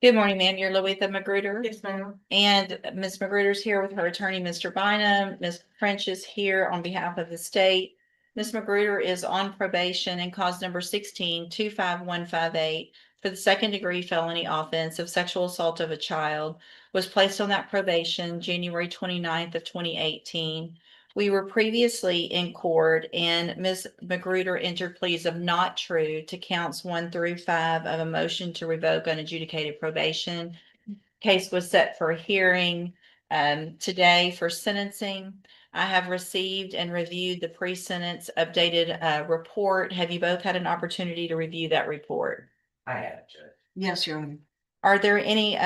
Good morning, ma'am. You're Louisa Magruder. Yes, ma'am. And Ms. Magruder's here with her attorney, Mr. Bynum. Ms. French is here on behalf of the state. Ms. Magruder is on probation and cause number 16-25158 for the second-degree felony offense of sexual assault of a child, was placed on that probation January 29th of 2018. We were previously in court and Ms. Magruder entered pleas of not true to counts 1 through 5 of a motion to revoke unadjudicated probation. Case was set for a hearing today for sentencing. I have received and reviewed the pre-sentence updated report. Have you both had an opportunity to review that report? I have, Judge. Yes, Your Honor. Are there any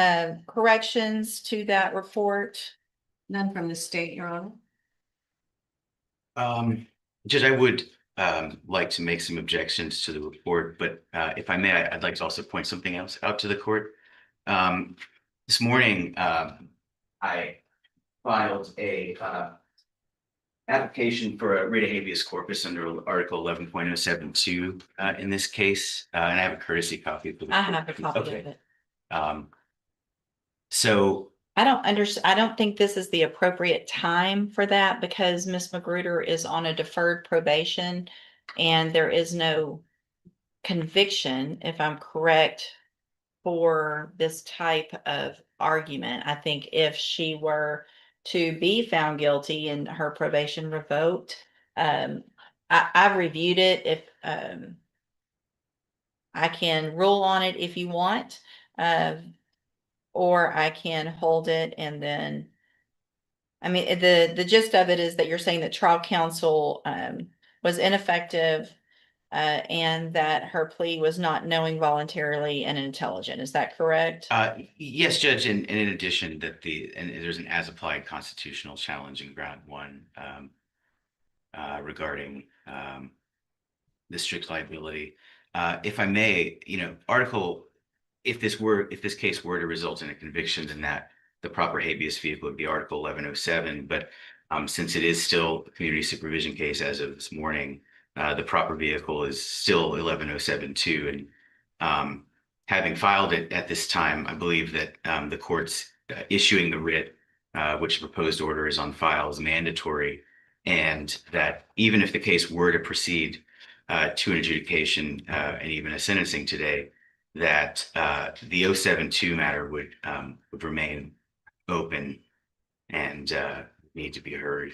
corrections to that report? None from the state, Your Honor. Judge, I would like to make some objections to the report, but if I may, I'd like to also point something else out to the court. This morning, I filed a application for a writ of habeas corpus under Article 11.072 in this case, and I have a courtesy copy of the I have a copy of Okay. it. So I don't think this is the appropriate time for that because Ms. Magruder is on a deferred probation and there is no conviction, if I'm correct, for this type of argument. I think if she were to be found guilty and her probation revoked, I've reviewed it. If I can rule on it if you want, or I can hold it and then, I mean, the gist of it is that you're saying that trial counsel was ineffective and that her plea was not knowing, voluntarily, and intelligent. Is that correct? yes, Judge, and in addition that there's an as-applied constitutional challenge in ground one regarding the strict liability. If I may, if this case were to result in a conviction, then that the proper habeas vehicle would be Article 1107. But since it is still a community supervision case as of this morning, the proper vehicle is still 1107-2. And having filed it at this time, I believe that the court's issuing the writ, which proposed order is on file, is mandatory, and that even if the case were to proceed to an adjudication and even a sentencing today, that the 072 matter would remain open and need to be heard.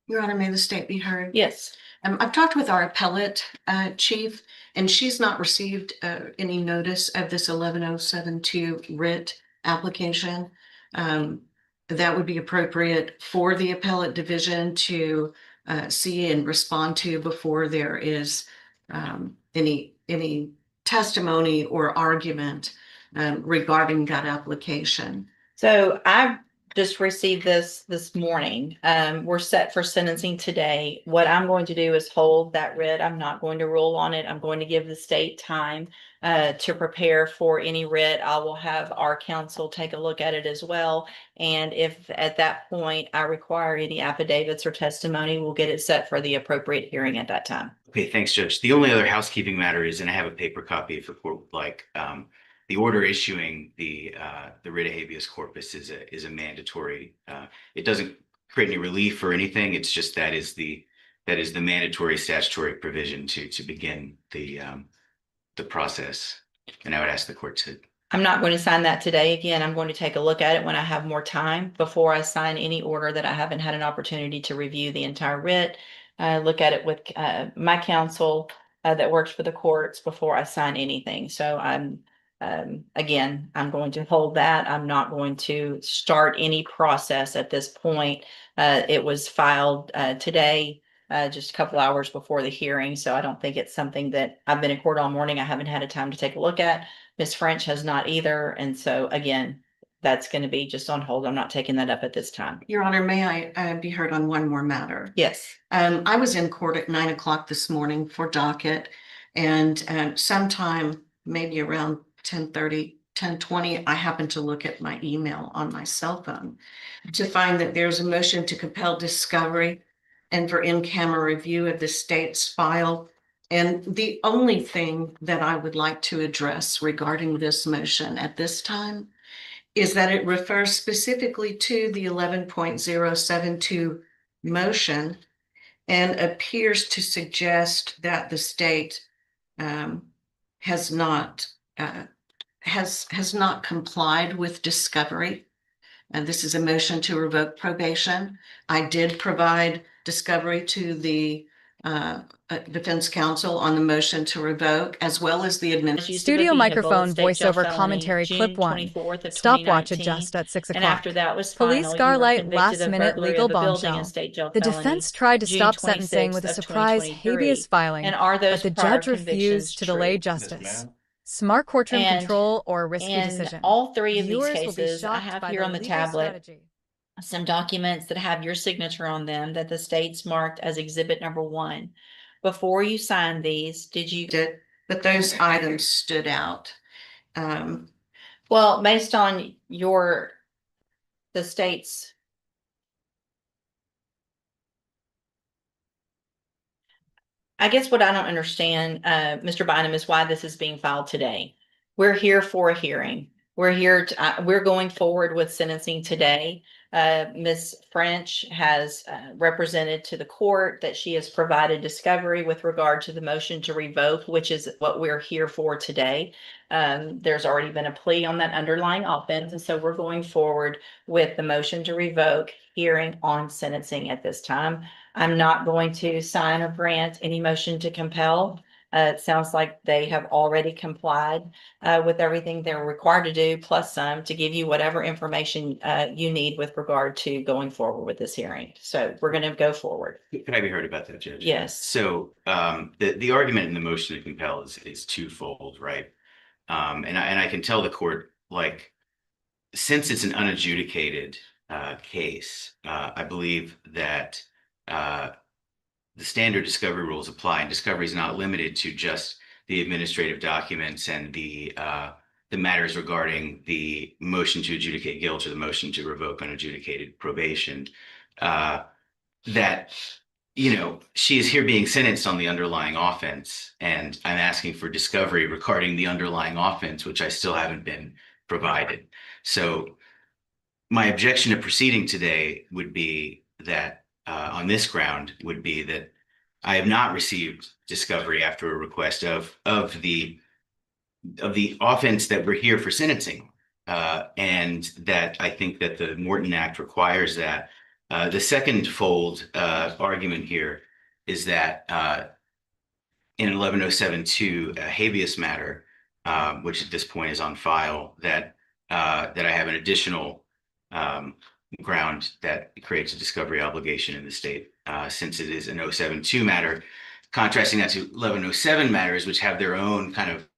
Your Honor, may the state be heard? Yes. I've talked with our appellate chief, and she's not received any notice of this 11072 writ application. That would be appropriate for the appellate division to see and respond to before there is any testimony or argument regarding that application. So I just received this morning. We're set for sentencing today. What I'm going to do is hold that writ. I'm not going to rule on it. I'm going to give the state time to prepare for any writ. I will have our counsel take a look at it as well. And if at that point I require any affidavits or testimony, we'll get it set for the appropriate hearing at that time. Okay, thanks, Judge. The only other housekeeping matter is, and I have a paper copy if the court would like, the order issuing the writ of habeas corpus is a mandatory. It doesn't create any relief or anything. It's just that is the mandatory statutory provision to begin the process. And I would ask the court to. I'm not going to sign that today. Again, I'm going to take a look at it when I have more time before I sign any order that I haven't had an opportunity to review the entire writ. Look at it with my counsel that works for the courts before I sign anything. So again, I'm going to hold that. I'm not going to start any process at this point. It was filed today, just a couple hours before the hearing. So I don't think it's something that I've been in court all morning. I haven't had a time to take a look at. Ms. French has not either. And so again, that's going to be just on hold. I'm not taking that up at this time. Your Honor, may I be heard on one more matter? Yes. I was in court at 9 o'clock this morning for docket, and sometime maybe around 10:30, 10:20, I happened to look at my email on my cell phone to find that there's a motion to compel discovery and for in-camera review of the state's file And the only thing that I would like to address regarding this motion at this time is that it refers specifically to the 11.072 motion and appears to suggest that the state has not complied with discovery. And this is a motion to revoke probation. I did provide discovery to the defense counsel on the motion to revoke, as well as the administration. Use of a Studio vehicle, microphone state jail voiceover felony, commentary June clip 1. 24th of Stopwatch 2019. adjust at 6 And o'clock. after that was Police final, you were Starlight convicted last of minute burglary legal of a building and bombshell. state jail The felony, defense tried to June stop sentencing 26th with a of surprise 2023. habeas filing, And are those but the prior judge refused convictions to delay true? justice. Smart courtroom And control or risky in decision. all three of these Viewers will be cases, I shocked have by here the on the legal tablet strategy. some documents that have your signature on them that the state's marked as exhibit number 1. Before you signed these, did you? But those items stood out. Well, based on the state's. I guess what I don't understand, Mr. Bynum, is why this is being filed today. We're here for a hearing. We're going forward with sentencing today. Ms. French has represented to the court that she has provided discovery with regard to the motion to revoke, which is what we're here for today. There's already been a plea on that underlying offense, and so we're going forward with the motion to revoke hearing on sentencing at this time. I'm not going to sign or grant any motion to compel. It sounds like they have already complied with everything they're required to do, plus some, to give you whatever information you need with regard to going forward with this hearing. So we're going to go forward. Could I be heard about that, Judge? Yes. So the argument in the motion to compel is twofold, right? And I can tell the court, like, since it's an unadjudicated case, I believe that the standard discovery rules apply, and discovery is not limited to just the administrative documents and the matters regarding the motion to adjudicate guilt or the motion to revoke unadjudicated probation. That, you know, she is here being sentenced on the underlying offense, and I'm asking for discovery regarding the underlying offense, which I still haven't been provided. So my objection to proceeding today would be that on this ground would be that I have not received discovery after a request of the offense that we're here for sentencing, and that I think that the Morton Act requires that. The second fold argument here is that in 11072 habeas matter, which at this point is on file, that I have an additional ground that creates a discovery obligation in the state, since it is an 072 matter, contrasting that to 1107 matters, which have their own kind of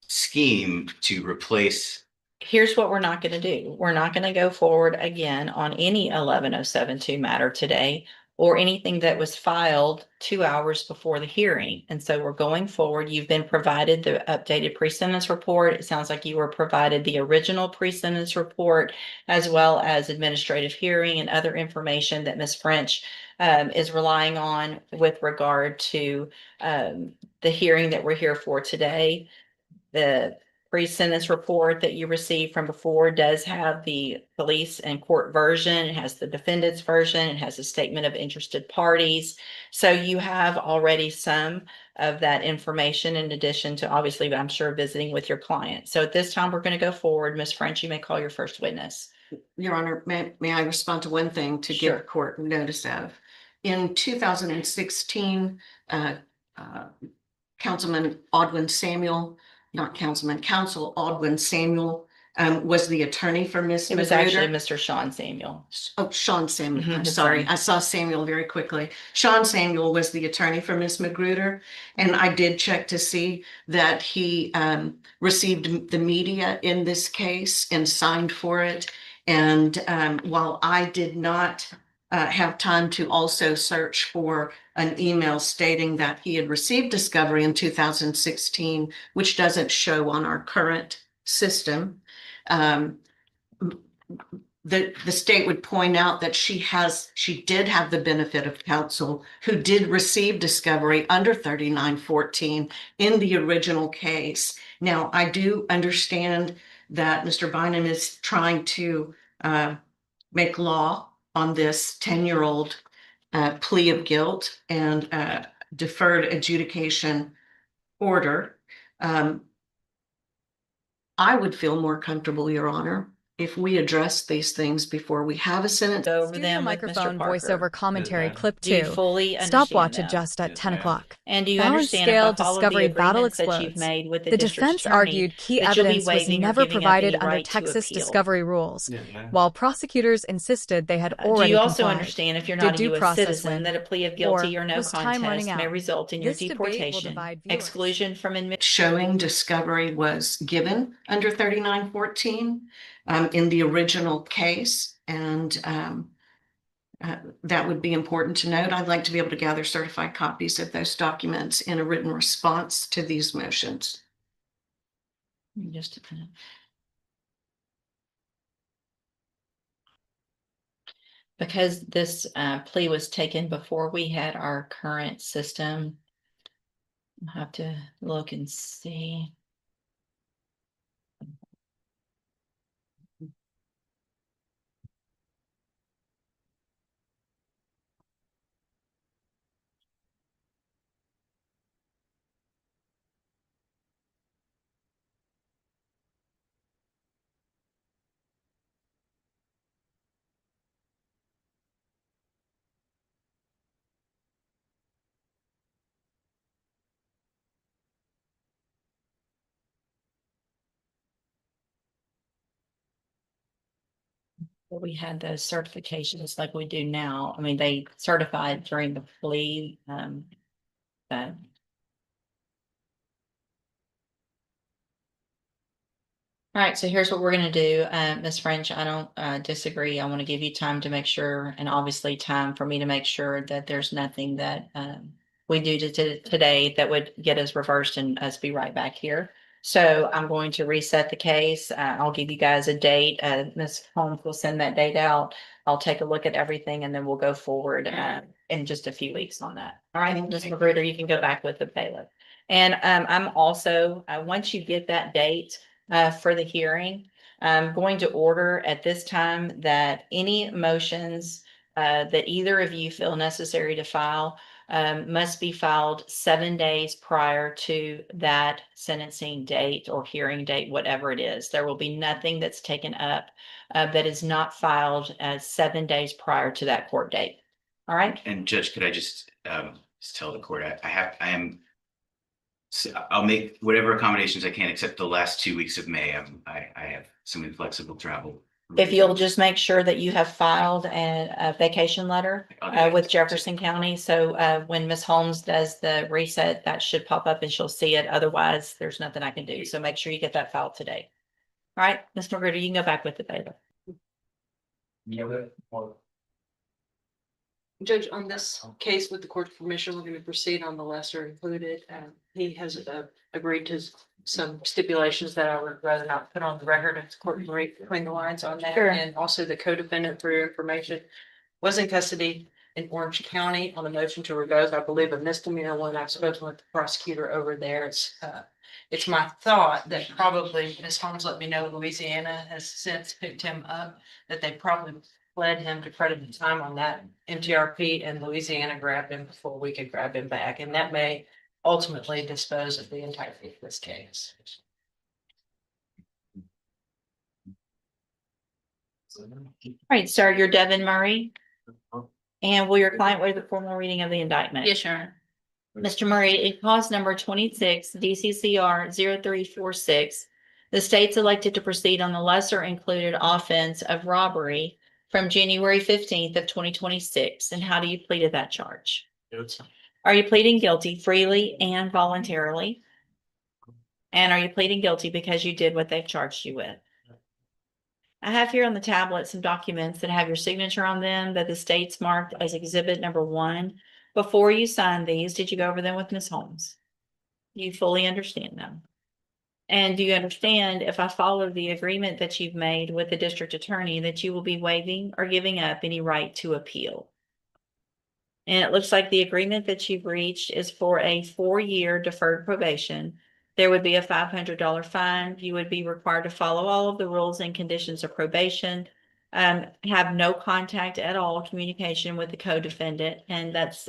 scheme to replace. Here's what we're not going to do. We're not going to go forward again on any 11072 matter today, or anything that was filed 2 hours before the hearing. And so we're going forward. You've been provided the updated pre-sentence report. It sounds like you were provided the original pre-sentence report, as well as administrative hearing and other information that Ms. French is relying on with regard to the hearing that we're here for today. The pre-sentence report that you received from before does have the police and court version. It has the defendant's version. It has a statement of interested parties. So you have already some of that information, in addition to, obviously, I'm sure, visiting with your client. So at this time, we're going to go forward. Ms. French, you may call your first witness. Your Honor, may I respond to one thing to Sure. give court notice of? In 2016, Councilman Aldwin Samuel, not Councilman, Counsel Aldwin Samuel was the attorney for Ms. It was actually Magruder. Mr. Sean Samuel. Oh, Sean Samuel. Mhm, I'm his sorry. son. I saw Samuel very quickly. Sean Samuel was the attorney for Ms. Magruder. And I did check to see that he received the media in this case and signed for it. And while I did not have time to also search for an email stating that he had received discovery in 2016, which doesn't show on our current system, the state would point out that she did have the benefit of counsel who did receive discovery under 3914 in the original case. Now, I do understand that Mr. Bynum is trying to make law on this 10-year-old plea of guilt and deferred adjudication order. I would feel more comfortable, Your Honor, if we address these things before we have a sentence. Go over Studio them with Mr. microphone Parker. voiceover commentary clip Do you 2. fully Stopwatch understand them? adjust at 10 o'clock. And do you Balance understand if scale I follow the discovery battle agreements that you've explodes. made with the The district defense attorney, argued key that you'll be evidence was waiving or never giving up provided any under right to Texas appeal? discovery rules, while prosecutors insisted they had Do already you also complied. understand if you're Did not a due U.S. process citizen win? that a plea of guilty or no was time running contest may out? result in your This debate will deportation, divide viewers. exclusion from admission? Showing discovery was given under 3914 in the original case. And that would be important to note. I'd like to be able to gather certified copies of those documents in a written response to these motions. Just a minute. Because this plea was taken before we had our current system, I'll have to look and see. We had those certifications like we do now. I mean, they certified during the plea. But all right, so here's what we're gonna do. Ms. French, I don't disagree. I want to give you time to make sure, and obviously time for me to make sure that there's nothing that we do today that would get us reversed and us be right back here. So I'm going to reset the case. I'll give you guys a date. Ms. Holmes will send that date out. I'll take a look at everything and then we'll go forward in just a few weeks on that. All right, Ms. Magruder, you can go back with the bailiff. And I'm also, once you get that date for the hearing, I'm going to order at this time that any motions that either of you feel necessary to file must be filed 7 days prior to that sentencing date or hearing date, whatever it is. There will be nothing that's taken up that is not filed 7 days prior to that court date. All right. And Judge, could I just tell the court I'll make whatever accommodations I can, except the last 2 weeks of May. I have some inflexible travel. If you'll just make sure that you have filed a vacation letter with Jefferson County. So when Ms. Holmes does the reset, that should pop up and she'll see it. Otherwise, there's nothing I can do. So make sure you get that filed today. All right, Ms. Magruder, you can go back with the bailiff. Judge, on this case with the court's permission, we're going to proceed on the lesser included. He has agreed to some stipulations that I would rather not put on the record. It's court can read between the lines on that. Sure. And also the co-defendant, for your information, was in custody in Orange County on a motion to revoke, I believe, a misdemeanor one. I've spoken with the prosecutor over there. It's my thought that probably Ms. Holmes let me know Louisiana has since picked him up, that they probably led him to credit the time on that MTRP, and Louisiana grabbed him before we could grab him back. And that may ultimately dispose of the entirety of this case. All right, sir, you're Devin Murray. And will your client waive the formal reading of the indictment? Yes, Your Honor. Mr. Murray, in cause number 26 DCCR 0346, the state's elected to proceed on the lesser included offense of robbery from January 15th of 2026. And how do you plead to that charge? Are you pleading guilty freely and voluntarily? And are you pleading guilty because you did what they've charged you with? I have here on the tablet some documents that have your signature on them that the state's marked as exhibit number 1. Before you sign these, did you go over them with Ms. Holmes? You fully understand them? And do you understand if I follow the agreement that you've made with the district attorney that you will be waiving or giving up any right to appeal? And it looks like the agreement that you've reached is for a 4-year deferred probation. There would be a $500 fine. You would be required to follow all of the rules and conditions of probation. Have no contact at all, communication with the co-defendant, and that's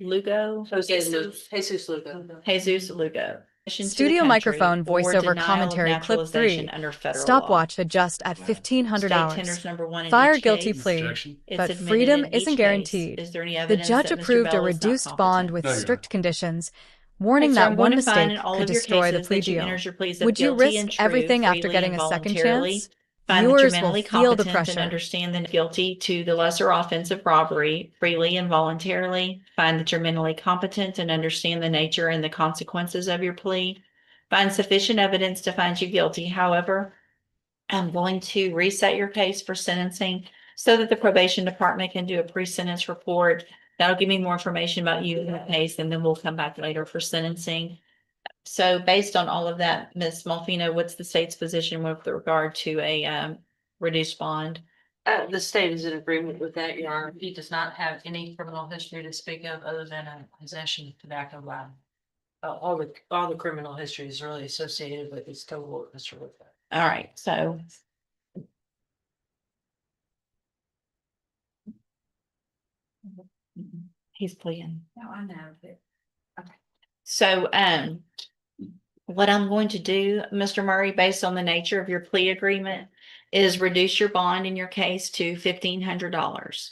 Lugo. Jesus Lugo. Jesus Lugo. Studio microphone voiceover commentary clip 3. Under federal Stopwatch law. adjust at 1500 State hours. tenders number 1 in Fire each guilty case. plea, It's but admitted freedom in isn't each guaranteed. case. Is there any The evidence judge that Mr. approved a Bell is not reduced bond competent? with No, you're strict not. conditions, warning Okay, so that I'm one going to find mistake in all could of your destroy the cases plea that you deal. entered your pleas of Would you guilty and risk true, everything after freely getting and a second voluntarily. chance? Find that you're Viewers will mentally feel the competent and pressure. understand that guilty to the lesser offense of robbery freely and voluntarily. Find that you're mentally competent and understand the nature and the consequences of your plea. Find sufficient evidence to find you guilty. However, I'm going to reset your case for sentencing so that the probation department can do a pre-sentence report. That'll give me more information about you in the case, and then we'll come back later for sentencing. So based on all of that, Ms. Malfino, what's the state's position with regard to a reduced bond? The state is in agreement with that, Your Honor. He does not have any criminal history to speak of other than a possession of tobacco lab. All the criminal history is really associated with his co-worker, Mr. Lugo. All right, so. He's pleading. No, I know, but. So, what I'm going to do, Mr. Murray, based on the nature of your plea agreement, is reduce your bond in your case to $1,500.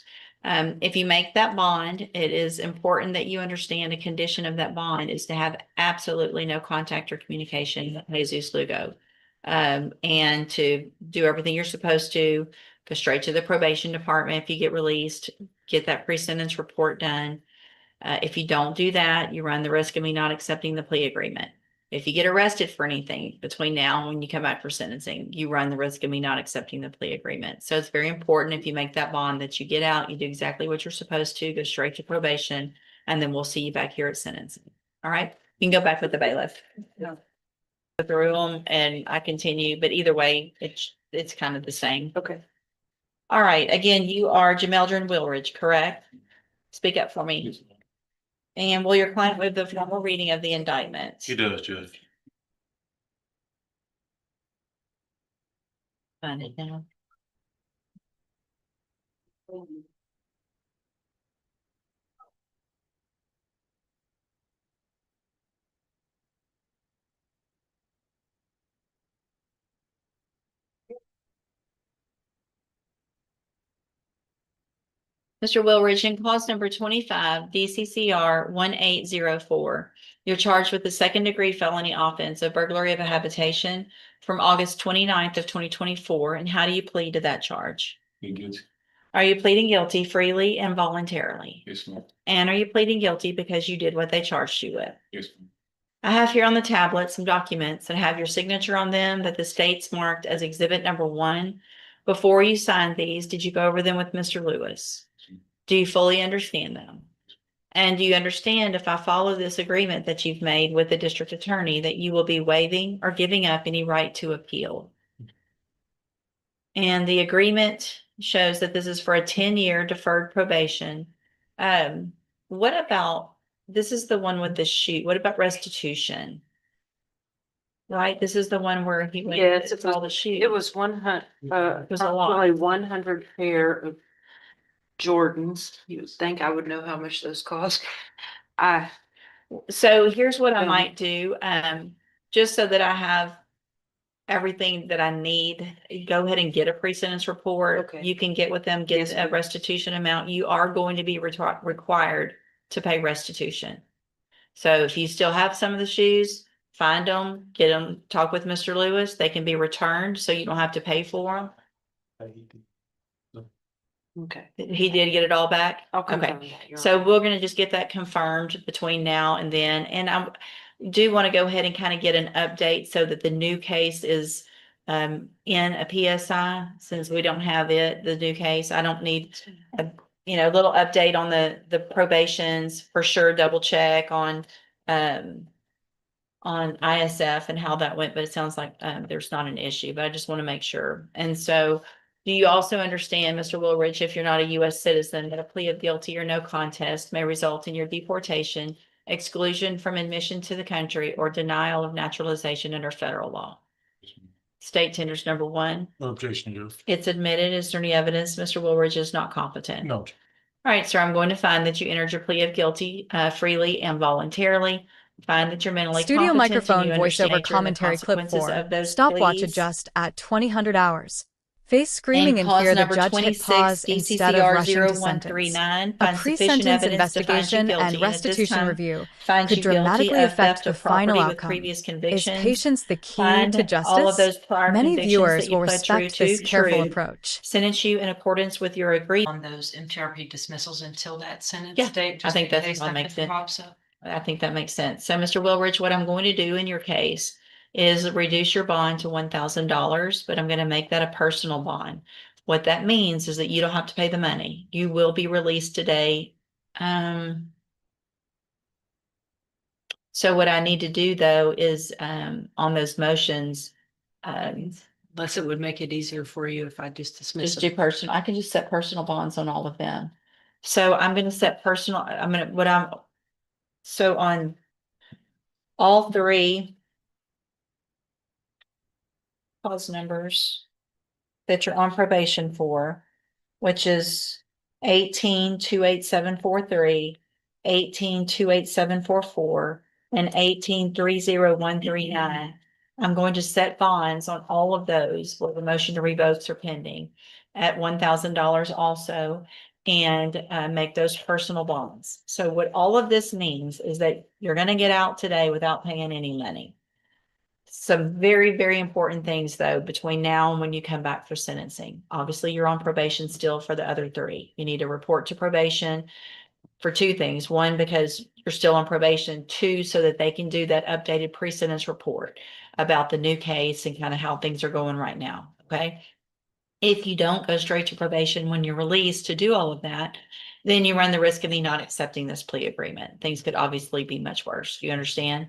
If you make that bond, it is important that you understand a condition of that bond is to have absolutely no contact or communication with Jesus Lugo. And to do everything you're supposed to, go straight to the probation department if you get released, get that pre-sentence report done. If you don't do that, you run the risk of me not accepting the plea agreement. If you get arrested for anything between now and when you come back for sentencing, you run the risk of me not accepting the plea agreement. So it's very important if you make that bond that you get out, you do exactly what you're supposed to, go straight to probation, and then we'll see you back here at sentencing. All right, you can go back with the bailiff. Yeah. Go through them and I continue, but either way, it's kind of the same. Okay. All right, again, you are Jameldrin Wilridge, correct? Speak up for me. And will your client waive the formal reading of the indictment? He does, Judge. Find it now. Mr. Wilridge, in clause number 25, DCCR 1804, you're charged with the second-degree felony offense of burglary of a habitation from August 29th of 2024. And how do you plead to that charge? He gets, Are you pleading guilty freely and voluntarily? yes, ma'am. And are you pleading guilty because you did what they charged you with? Yes, ma'am. I have here on the tablet some documents that have your signature on them that the state's marked as exhibit number 1. Before you signed these, did you go over them with Mr. Lewis? Do you fully understand them? And do you understand if I follow this agreement that you've made with the district attorney that you will be waiving or giving up any right to appeal? And the agreement shows that this is for a 10-year deferred probation. What about, this is the one with the shoot. What about restitution? Right, this is the one where he went. Yes, It's all the shoot. It was 100, It was a lot. probably 100 pair of Jordans. You would think I would know how much those cost. So here's what I Yeah. might do, just so that I have everything that I need, go ahead and get a pre-sentence report. Okay. You can get with them, get Yes, a ma'am. restitution amount. You are going to be required to pay restitution. So if you still have some of the shoes, find them, get them, talk with Mr. Lewis. They can be returned, so you don't have to pay for them. Okay. He did get it all back? I'll Okay. confirm that, Your So Honor. we're gonna just get that confirmed between now and then, and I do want to go ahead and kind of get an update so that the new case is in a PSI, since we don't have it, the new case. I don't need a, little update on the probations, for sure, double check on on ISF and how that went, but it sounds like there's not an issue, but I just want to make sure. And so do you also understand, Mr. Woolridge, if you're not a US citizen, that a plea of guilty or no contest may result in your deportation, exclusion from admission to the country, or denial of naturalization under federal law? State tenders number one. No objection, Judge. It's admitted. Is there any evidence Mr. Woolridge is not competent? No. All right, sir, I'm going to find that you entered your plea of guilty freely and voluntarily. Find that you're mentally Studio competent microphone and you voiceover understand the commentary clip consequences 4. of those Stopwatch pleas. adjust at 2000 hours. Face screaming in And fear cause the number judge hit 26 pause instead of DCCR rushing to sentence. 0139 A find sufficient pre-sentence evidence to find you investigation guilty, and and at this restitution time review finds could you guilty dramatically of affect theft the of property final with outcome. previous Is convictions. patience the key Find to all of justice? those prior Many convictions viewers that you will pled true respect this to careful true. approach. Sentence you in accordance with your agreement. On those MTRP dismissals until that sentence Yeah, date. I just think in that's case what something makes sense. pops up. I think that makes sense. So, Mr. Wilridge, what I'm going to do in your case is reduce your bond to $1,000, but I'm going to make that a personal bond. What that means is that you don't have to pay the money. You will be released today. So what I need to do though is on those motions, Unless it would make it easier for you if I just dismiss just do it. personal. I can just set personal bonds on all of them. So I'm going to set personal. So on all three cause numbers that you're on probation for, which is 18-28743, 18-28744, and 18-30139. I'm going to set bonds on all of those where the motion to revoke are pending at $1,000 also, and make those personal bonds. So what all of this means is that you're going to get out today without paying any money. Some very, very important things though, between now and when you come back for sentencing. Obviously, you're on probation still for the other three. You need to report to probation for two things. One, because you're still on probation. Two, so that they can do that updated pre-sentence report about the new case and kind of how things are going right now. Okay. If you don't go straight to probation when you're released to do all of that, then you run the risk of me not accepting this plea agreement. Things could obviously be much worse. You understand?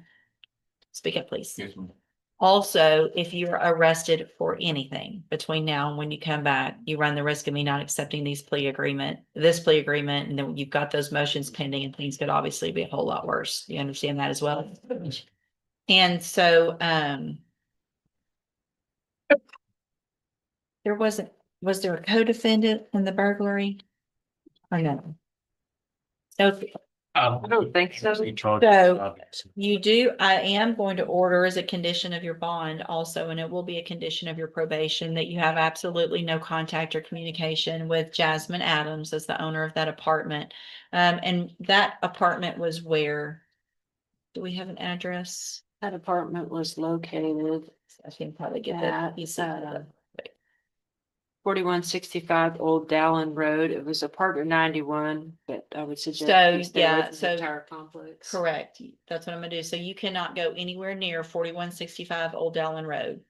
Speak up, please. Yes, ma'am. Also, if you're arrested for anything between now and when you come back, you run the risk of me not accepting this plea agreement, and then you've got those motions pending and things could obviously be a whole lot worse. You understand that as well? And so, was there a co-defendant in the burglary? Or no? Okay. I don't think so. You do, I am going to order as a condition of your bond also, and it will be a condition of your probation that you have absolutely no contact or communication with Jasmine Adams as the owner of that apartment. And that apartment was where? Do we have an address? That apartment was located I can probably get that. at 4165 Old Dallin Road. It was apartment 91, but I would suggest. So, you stay yeah, away from the so- entire complex. Correct. That's what I'm gonna do. So you cannot go anywhere near 4165 Old Dallin Road.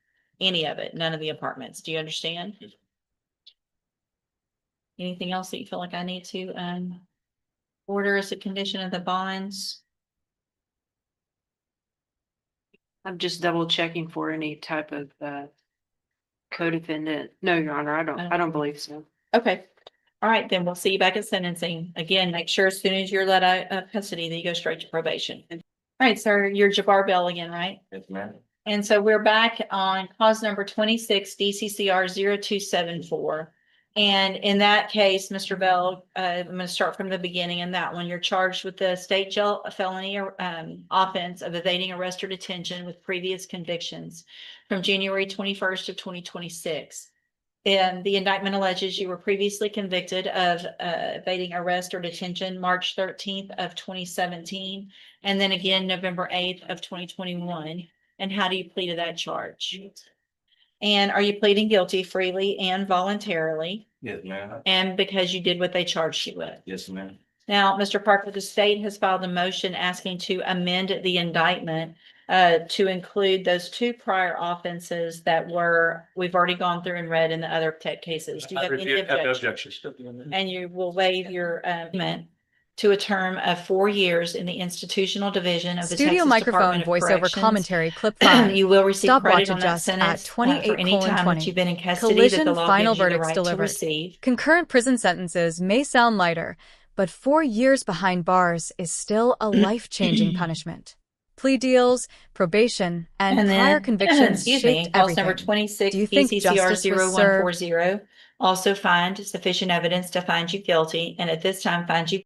Any of it, none of the apartments. Do you understand? Anything else that you feel like I need to order as a condition of the bonds? I'm just double checking for any type of co-defendant. No, Your Honor, I don't believe so. Okay. All right, then we'll see you back at sentencing. Again, make sure as soon as you're let out of custody that you go straight to probation. All right, sir, you're Jabbar Bell again, right? Yes, ma'am. And so we're back on cause number 26, DCCR 0274. And in that case, Mr. Bell, I'm going to start from the beginning in that one. You're charged with the state jail felony offense of evading arrest or detention with previous convictions from January 21st of 2026. And the indictment alleges you were previously convicted of evading arrest or detention March 13th of 2017, and then again November 8th of 2021. And how do you plead to that charge? And are you pleading guilty freely and voluntarily? Yes, ma'am. And because you did what they charged you with? Yes, ma'am. Now, Mr. Parker, the state has filed a motion asking to amend the indictment to include those two prior offenses that we've already gone through and read in the other tech cases. Do you have any objections? And you will waive your amendment. to a term of 4 years in the institutional division of the Studio Texas microphone Department of voiceover Corrections. commentary clip 5. You will receive Stopwatch credit on that adjust at sentence for any time that 28:20. you've been in custody that the Collision law final gives you the verdicts right to delivered. receive. Concurrent prison sentences may sound lighter, but 4 years behind bars is still a life-changing punishment. Plea deals, probation, and prior convictions excuse shaped me, clause number everything. 26 Do you think PCCR justice was served? 0140 also find sufficient evidence to find you guilty, and at this time find you